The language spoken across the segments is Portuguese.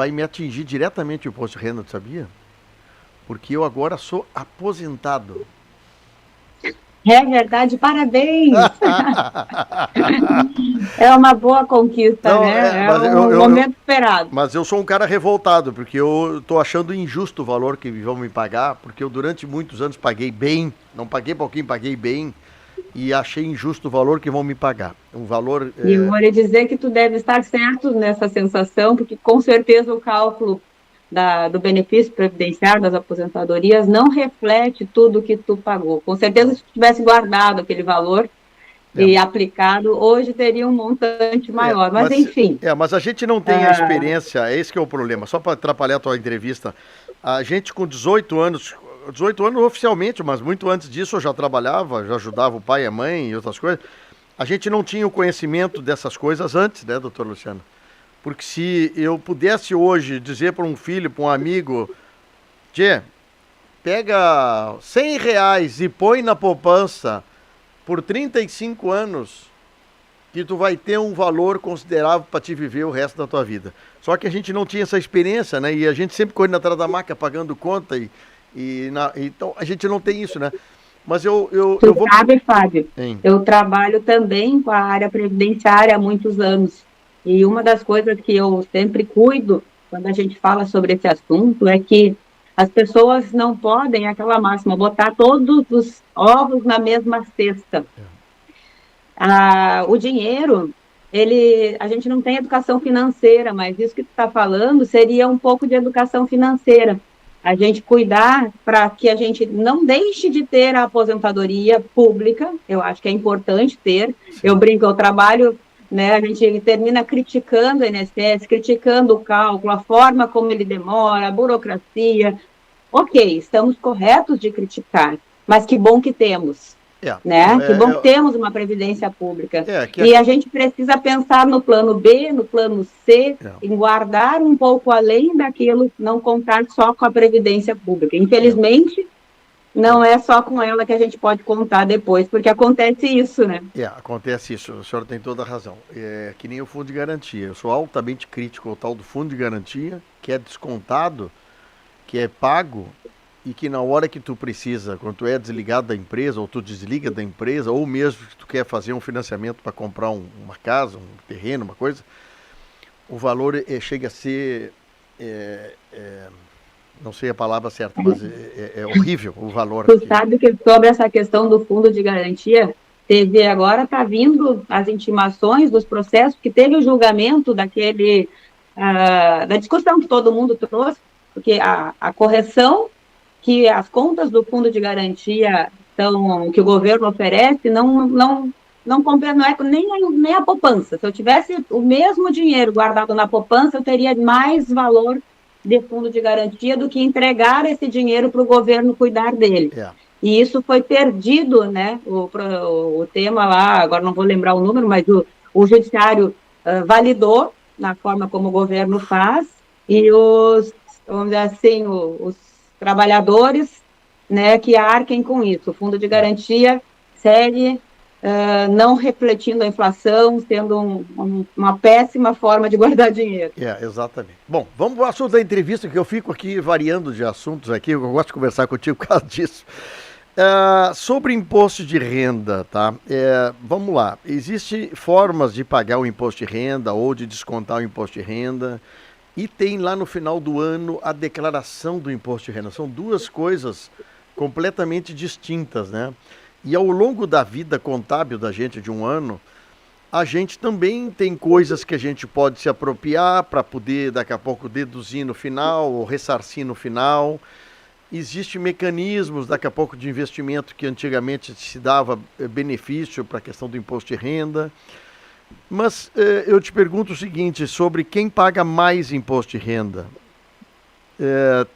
vai me atingir diretamente o imposto de renda, tu sabia? Porque eu agora sou aposentado. É verdade, parabéns! É uma boa conquista, Não, né? É mas um momento esperado. mas eu sou um cara revoltado, porque eu tô achando injusto o valor que vão me pagar, porque eu durante muitos anos paguei bem, não paguei pouquinho, paguei bem, e achei injusto o valor que vão me pagar. Um valor. E eu vou lhe dizer que tu deve estar certo nessa sensação, porque com certeza o cálculo do benefício previdenciário das aposentadorias não reflete tudo que tu pagou. Com certeza, Não. se tu tivesse guardado aquele valor É, e aplicado, hoje teria um montante é, maior. Mas, mas, enfim, mas a gente não tem a experiência, é esse que é o problema. Só para atrapalhar a tua entrevista, a gente com 18 anos oficialmente, mas muito antes disso eu já trabalhava, já ajudava o pai e a mãe e outras coisas. A gente não tinha o conhecimento dessas coisas antes, né, doutor Luciano? Porque se eu pudesse hoje dizer para um filho, para um amigo, Tchê, pega R$ 100 e põe na poupança por 35 anos, que tu vai ter um valor considerável para te viver o resto da tua vida. Só que a gente não tinha essa experiência, né? E a gente sempre correndo atrás da máquina, pagando conta, então a gente não tem isso, né? Mas eu tu vou... sabe, Fábio, Hein? eu trabalho também com a área previdenciária há muitos anos. E uma das coisas que eu sempre cuido quando a gente fala sobre esse assunto é que as pessoas não podem, aquela máxima, botar todos os ovos na mesma cesta. O dinheiro, a gente não tem educação financeira, mas isso que tu está falando seria um pouco de educação financeira. A gente cuidar para que a gente não deixe de ter a aposentadoria pública, eu acho que é importante ter. Eu Sim. brinco, eu trabalho, né, a gente termina criticando o INSS, criticando o cálculo, a forma como ele demora, a burocracia. Ok, estamos corretos de criticar, mas que bom que temos, É, não, né? Que bom que temos uma previdência pública. que E a gente precisa pensar no plano B, no plano C, é, em guardar um pouco além daquilo, não contar só com a previdência pública. é, Infelizmente, é. não é só com ela que a gente pode contar depois, porque acontece isso, né? Acontece isso, o senhor tem toda a razão. É que nem o fundo de garantia. Eu sou altamente crítico ao tal do fundo de garantia, que é descontado, que é pago, e que na hora que tu precisa, quando tu é desligado da empresa, ou tu desliga da empresa, ou mesmo que tu quer fazer um financiamento para comprar uma casa, um terreno, uma coisa, o valor chega a ser. é, é, não sei a palavra certa, mas é horrível o valor. Tu sabe que sobre essa questão do fundo de garantia, teve agora, está vindo as intimações dos processos, que teve o julgamento da discussão que todo mundo trouxe, porque a correção que as contas do fundo de garantia que o governo oferece não compensa, não é nem a poupança. Se eu tivesse o mesmo dinheiro guardado na poupança, eu teria mais valor de fundo de garantia do que entregar esse dinheiro para o governo cuidar dele. É, E isso foi perdido, né? O tema lá, agora não vou lembrar o número, mas o judiciário validou na forma como o governo faz, e vamos dizer assim, os trabalhadores, né, que arquem com isso. O fundo de é. garantia segue não refletindo a inflação, sendo uma péssima forma de guardar dinheiro. Exatamente. Bom, vamos para o assunto da entrevista, que eu fico aqui variando de assuntos aqui, eu gosto de conversar contigo por causa disso. Sobre imposto de renda, tá? Vamos lá. Existem formas de pagar o imposto de renda ou de descontar o imposto de renda. E tem lá no final do ano a declaração do imposto de renda. São duas coisas completamente distintas, né? E ao longo da vida contábil da gente de um ano, a gente também tem coisas que a gente pode se apropriar para poder daqui a pouco deduzir no final ou ressarcir no final. Existem mecanismos daqui a pouco de investimento que antigamente se dava benefício para a questão do imposto de renda. Mas eu te pergunto o seguinte, sobre quem paga mais imposto de renda.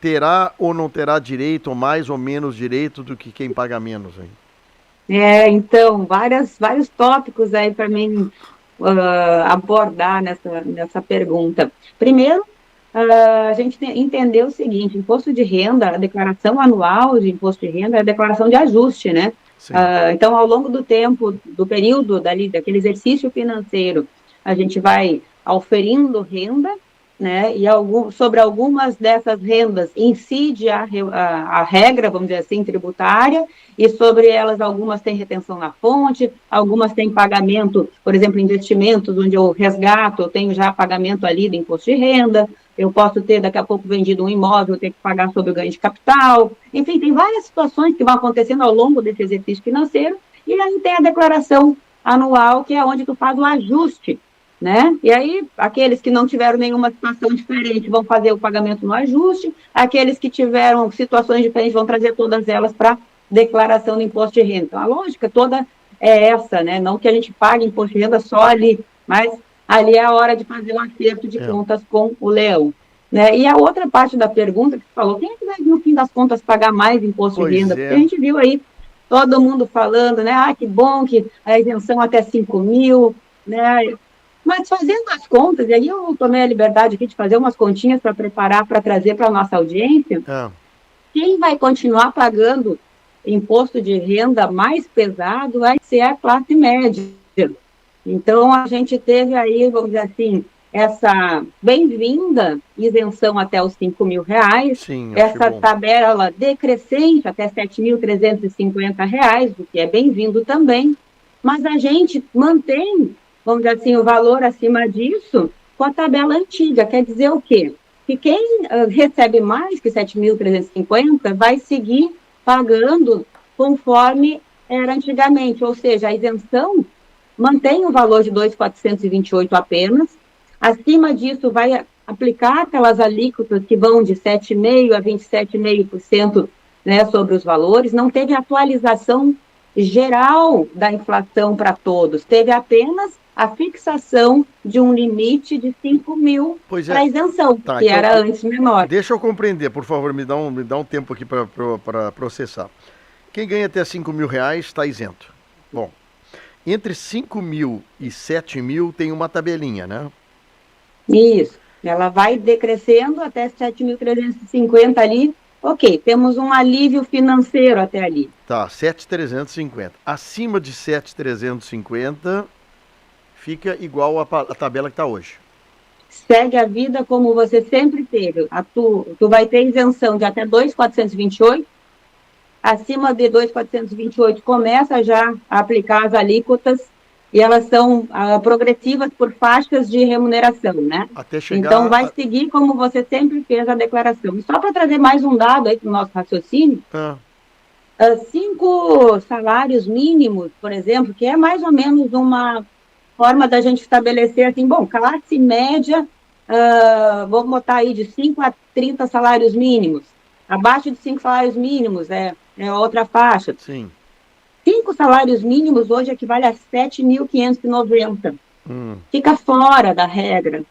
Terá ou não terá direito, ou mais ou menos direito do que quem paga menos? Hein? Então, vários tópicos aí para mim abordar nessa pergunta. Primeiro, a gente entender o seguinte: imposto de renda, a declaração anual de imposto de renda é a declaração de ajuste, né? Sim. Então, ao longo do tempo, do período daquele exercício financeiro, a gente vai auferindo renda né, e sobre algumas dessas rendas incide a regra, vamos dizer assim, tributária, e sobre elas algumas têm retenção na fonte, algumas têm pagamento, por exemplo, investimentos, onde eu resgato, eu tenho já pagamento ali do imposto de renda, eu posso ter daqui a pouco vendido um imóvel, ter que pagar sobre o ganho de capital, enfim, tem várias situações que vão acontecendo ao longo desse exercício financeiro, e aí tem a declaração anual, que é onde tu faz o ajuste, né? E aí, aqueles que não tiveram nenhuma situação diferente vão fazer o pagamento no ajuste, aqueles que tiveram situações diferentes vão trazer todas elas para declaração do imposto de renda. Então, a lógica toda é essa, né? Não que a gente pague imposto de renda só ali, mas ali é a hora de fazer um acerto de contas com o leão. Né? E a outra parte da pergunta que você falou, quem é que vai, no fim das contas, pagar mais imposto de renda? Porque a gente viu aí todo mundo falando, né? Ah, que bom que a isenção até 5 mil, né? Mas fazendo as contas, e aí eu tomei a liberdade aqui de fazer umas continhas para preparar, para trazer para a nossa audiência, quem vai continuar pagando imposto de renda mais pesado vai ser a classe média. Então, a gente teve aí, vamos dizer assim, essa bem-vinda isenção até os R$ 5.000, essa tabela decrescente até R$ 7.350, o que é bem-vindo também, mas a gente mantém, vamos dizer assim, o valor acima disso com a tabela antiga. Quer dizer o quê? Que quem recebe mais que 7.350 vai seguir pagando conforme era antigamente, ou seja, a isenção mantém o valor de 2.428 apenas. Acima disso, vai aplicar aquelas alíquotas que vão de 7,5% a 27,5%, né, sobre os valores. Não teve atualização geral da inflação para todos, teve apenas a fixação de um limite de 5 mil para a isenção, que então, era antes menor. Deixa eu compreender, por favor, me dá um tempo aqui para processar. Quem ganha até R$ 5.000 está isento. Bom, entre 5 mil e 7 mil tem uma tabelinha, né? Isso, ela vai decrescendo até 7.350 ali. Ok, temos um alívio financeiro até ali. Tá, 7.350. Acima de 7.350 fica igual a tabela que está hoje. Segue a vida como você sempre teve. Tu vai ter isenção de até 2.428. Acima de 2.428 começa já a aplicar as alíquotas e elas são progressivas por faixas de remuneração, né? Até chegar então vai seguir como você sempre fez a declaração. E só para trazer mais um dado aí para o nosso raciocínio, 5 salários mínimos, por exemplo, que é mais ou menos uma forma da gente estabelecer assim, bom, classe média, vamos botar aí de 5 a 30 salários mínimos. Abaixo de 5 salários mínimos é outra faixa. Sim. 5 salários mínimos hoje equivale a 7.590. Fica fora da regra.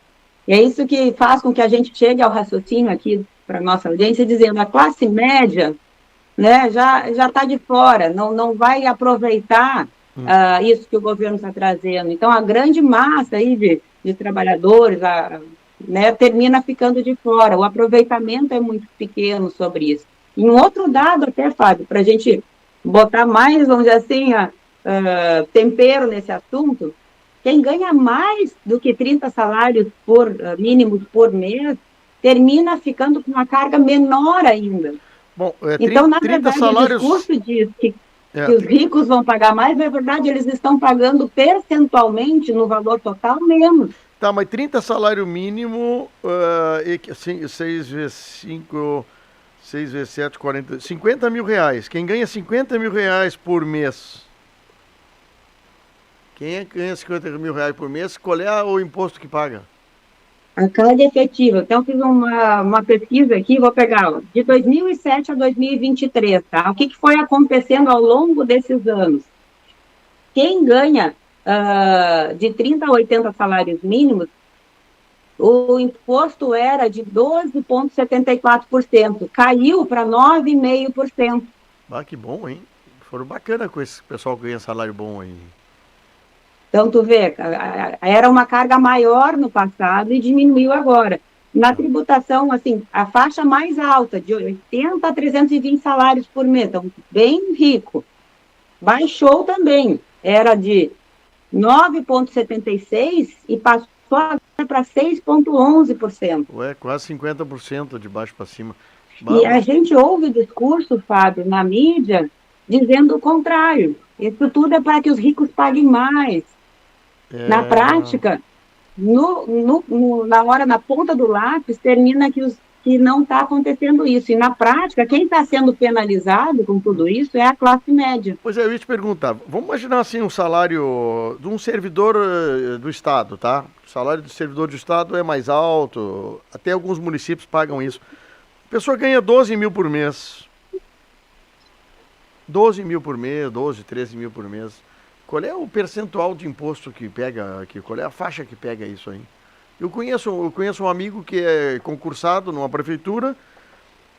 E é isso que faz com que a gente chegue ao raciocínio aqui para a nossa audiência, dizendo a classe média, né, já está de fora, não vai aproveitar isso que o governo está trazendo. Então, a grande massa aí de trabalhadores né, termina ficando de fora. O aproveitamento é muito pequeno sobre isso. E um outro dado até, Fábio, para a gente botar mais, vamos dizer assim, tempero nesse assunto, quem ganha mais do que 30 salários mínimos por mês, termina ficando com uma carga menor ainda. Bom, então, na verdade, salários... o discurso diz que os ricos vão pagar mais, na verdade, eles estão pagando percentualmente no valor total menos. Tá, mas 30 salário mínimo, 6 vezes 5, 6 vezes 7, 40, R$50 mil. Quem ganha R$50 mil por mês? Quem ganha R$50 mil por mês, qual é o imposto que paga? A carga efetiva. Então, eu fiz uma pesquisa aqui, vou pegar de 2007 a 2023, tá? O que foi acontecendo ao longo desses anos? Quem ganha de 30 a 80 salários mínimos, o imposto era de 12,74%, caiu para 9,5%. Ah, que bom, hein? Foram bacana com esse pessoal que ganha salário bom aí. Então, tu vê, era uma carga maior no passado e diminuiu agora. Na tributação, assim, a faixa mais alta, de 80 a 320 salários por mês, então, bem rico, baixou também, era de 9,76 e passou para para 6,11%. Ué, quase 50% de baixo para cima. E a gente ouve discurso, Fábio, na mídia, dizendo o contrário. Isso tudo é para que os ricos paguem mais. Na prática, na hora, na ponta do lápis, termina que não está acontecendo isso. E, na prática, quem está sendo penalizado com tudo isso é a classe média. Pois é, eu ia te perguntar. Vamos imaginar assim um salário de um servidor do Estado, tá? O salário do servidor do Estado é mais alto, até alguns municípios pagam isso. A pessoa ganha 12 mil por mês. 12 mil por mês, 12, 13 mil por mês. Qual é o percentual de imposto que pega aqui? Qual é a faixa que pega isso aí? Eu conheço um amigo que é concursado numa prefeitura,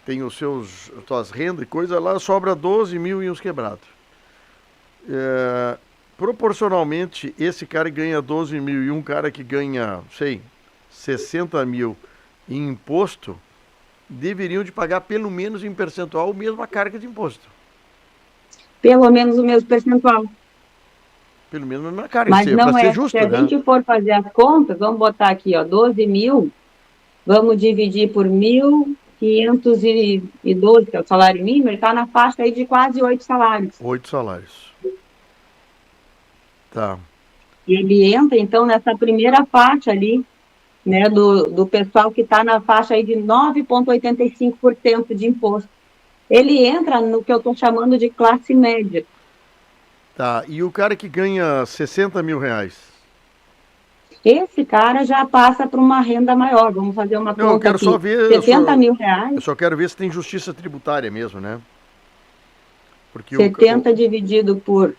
tem suas rendas e coisa, lá sobra 12 mil e uns quebrados. Proporcionalmente, esse cara ganha 12 mil e um cara que ganha, 60 mil em imposto, deveriam de pagar pelo menos em percentual a mesma carga de imposto. Pelo menos o mesmo percentual. Pelo menos na carga, mas não para é, ser justo, se a gente for fazer as contas, vamos botar aqui, 12 mil, vamos dividir por 1.512, que é o salário mínimo, ele está na faixa aí de quase 8 salários. 8 salários. Tá. E ele entra, então, nessa primeira faixa ali, né, do pessoal que está na faixa aí de 9,85% de imposto. Ele entra no que eu estou chamando de classe média. Tá, e o cara que ganha 60 mil reais? Esse cara já passa para uma renda maior. Vamos fazer uma conta eu quero aqui. só ver, 70 mil reais. Eu só quero ver se tem justiça tributária mesmo, né? Porque 70 dividido por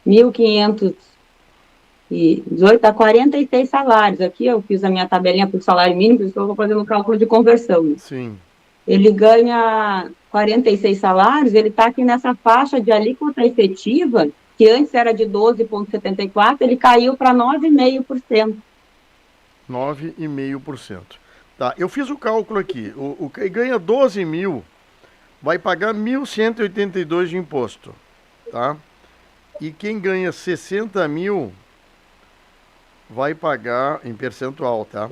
1.518 a 46 salários. Aqui eu fiz a minha tabelinha por salário mínimo, por isso eu vou fazendo o cálculo de conversão. Sim. Ele ganha 46 salários, ele está aqui nessa faixa de alíquota efetiva, que antes era de 12,74%, ele caiu para 9,5%. 9,5%. Tá, eu fiz o cálculo aqui. O que ganha 12 mil vai pagar 1.182 de imposto, tá? E quem ganha 60 mil vai pagar, em percentual, tá?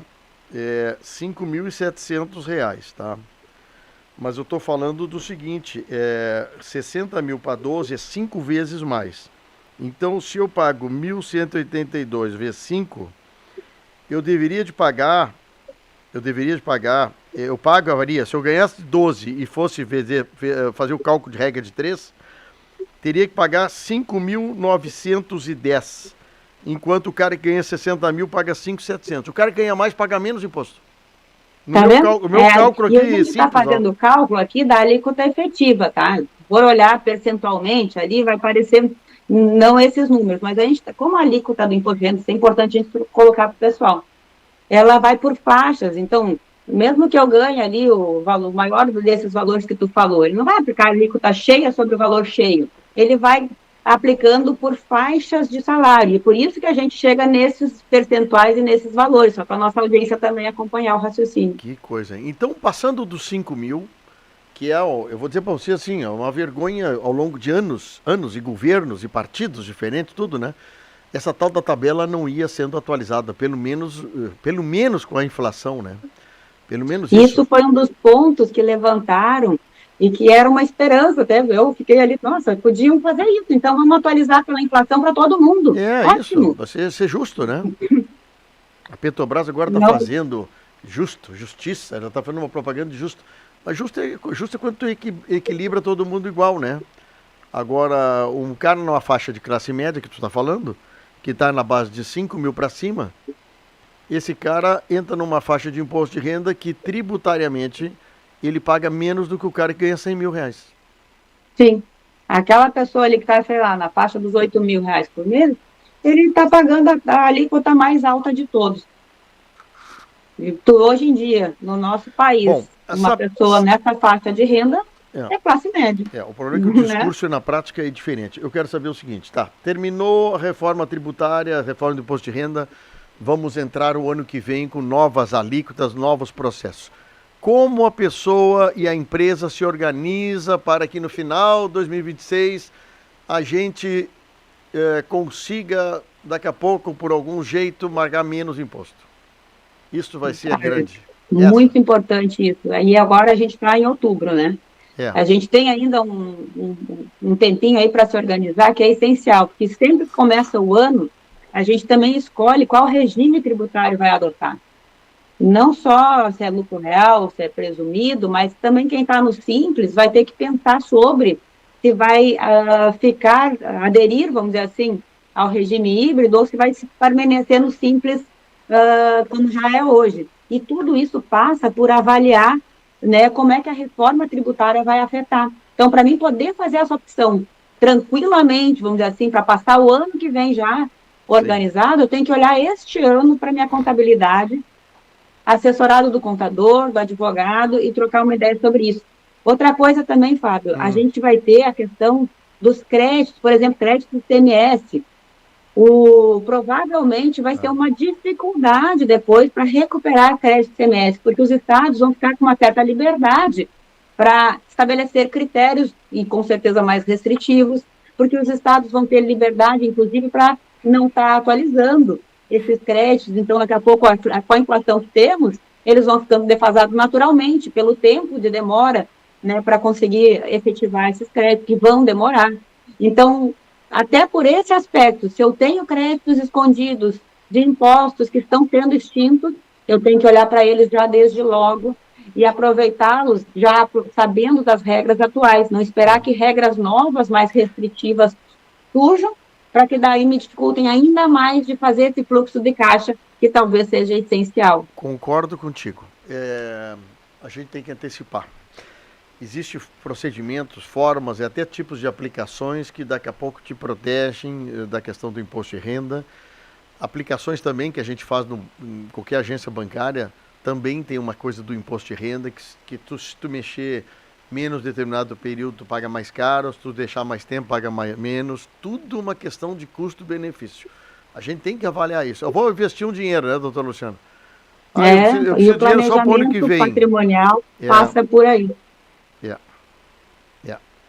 5.700 reais, tá? Mas eu estou falando do seguinte, 60 mil para 12 é 5 vezes mais. Então, se eu pago 1.182 vezes 5, eu pagaria, se eu ganhasse 12 e fosse fazer o cálculo de regra de 3, teria que pagar 5.910, enquanto o cara que ganha 60 mil paga 5.700. O cara que ganha mais paga menos imposto. Tá vendo? O meu cálculo aqui é simples. A gente está fazendo o cálculo aqui da alíquota efetiva, tá? Por olhar percentualmente ali, vai parecer não esses números, mas a gente, como a alíquota do imposto de renda, isso é importante a gente colocar para o pessoal, ela vai por faixas, então, mesmo que eu ganhe ali o valor maior desses valores que tu falou, ele não vai aplicar a alíquota cheia sobre o valor cheio, ele vai aplicando por faixas de salário, e por isso que a gente chega nesses percentuais e nesses valores, só para a nossa audiência também acompanhar o raciocínio. Que coisa, hein? Então, passando dos 5 mil, que eu vou dizer para você assim, é uma vergonha ao longo de anos e governos e partidos diferentes, tudo, né? Essa tal da tabela não ia sendo atualizada, pelo menos com a inflação, né? Pelo menos isso. Isso foi um dos pontos que levantaram e que era uma esperança, até eu fiquei ali, nossa, podiam fazer isso, então vamos atualizar pela inflação para todo mundo. Ótimo. Isso, vai ser justo, né? A Petrobras agora está fazendo justiça, ela está fazendo uma propaganda de justo. Mas justo é quando tu equilibra todo mundo igual, né? Agora, um cara numa faixa de classe média que tu está falando, que está na base de 5 mil para cima, esse cara entra numa faixa de imposto de renda que tributariamente ele paga menos do que o cara que ganha 100 mil reais. Sim. Aquela pessoa ali que está, sei lá, na faixa dos 8 mil reais por mês, ele está pagando a alíquota mais alta de todos. E hoje em dia, no nosso país, uma pessoa nessa faixa de renda é classe média. O problema é que o discurso na prática é diferente. Eu quero saber o seguinte, tá? Terminou a reforma tributária, a reforma do imposto de renda, vamos entrar o ano que vem com novas alíquotas, novos processos. Como a pessoa e a empresa se organiza para que no final de 2026 a gente consiga, daqui a pouco, por algum jeito, pagar menos imposto? Isso vai ser a grande. Essa. Muito importante isso. E agora a gente está em outubro, né? É. A gente tem ainda um tempinho aí para se organizar, que é essencial, porque sempre que começa o ano, a gente também escolhe qual regime tributário vai adotar. Não só se é lucro real, se é presumido, mas também quem está no Simples vai ter que pensar sobre se vai aderir, vamos dizer assim, ao regime híbrido ou se vai se permanecer no Simples como já é hoje. E tudo isso passa por avaliar, né, como é que a reforma tributária vai afetar. Então, para mim poder fazer essa opção tranquilamente, vamos dizer assim, para passar o ano que vem já organizado, eu tenho que olhar este ano para minha contabilidade, assessorado do contador, do advogado e trocar uma ideia sobre isso. Outra coisa também, Fábio, a gente vai ter a questão dos créditos, por exemplo, crédito do ICMS. Provavelmente vai ser uma dificuldade depois para recuperar crédito do ICMS, porque os estados vão ficar com uma certa liberdade para estabelecer critérios, e com certeza mais restritivos, porque os estados vão ter liberdade, inclusive, para não estar atualizando esses créditos. Então, daqui a pouco, com a inflação que temos, eles vão ficando defasados naturalmente, pelo tempo de demora, né, para conseguir efetivar esses créditos, que vão demorar. Então, até por esse aspecto, se eu tenho créditos escondidos de impostos que estão sendo extintos, eu tenho que olhar para eles já desde logo e aproveitá-los já sabendo das regras atuais, não esperar que regras novas, mais restritivas, surjam, para que daí me dificultem ainda mais de fazer esse fluxo de caixa, que talvez seja essencial. Concordo contigo. A gente tem que antecipar. Existem procedimentos, formas e até tipos de aplicações que daqui a pouco te protegem da questão do imposto de renda. Aplicações também que a gente faz em qualquer agência bancária, também tem uma coisa do imposto de renda, que se tu mexer menos determinado período, tu paga mais caro, se tu deixar mais tempo, paga menos. Tudo uma questão de custo-benefício. A gente tem que avaliar isso. Eu vou investir um dinheiro, né, doutor Luciano? Eu preciso e o planejamento patrimonial passa por aí.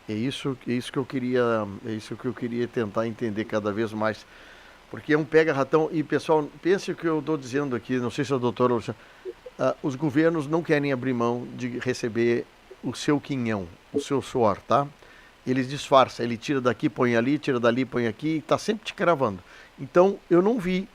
É isso que eu queria tentar entender cada vez mais. Porque é um pega-ratão. E, pessoal, pense o que eu estou dizendo aqui, não sei se é o doutor Luciano. Os governos não querem abrir mão de receber o seu quinhão, o seu suor, tá? Eles disfarçam, ele tira daqui, põe ali, tira dali, põe aqui, e está sempre te cravando. Então, eu não vi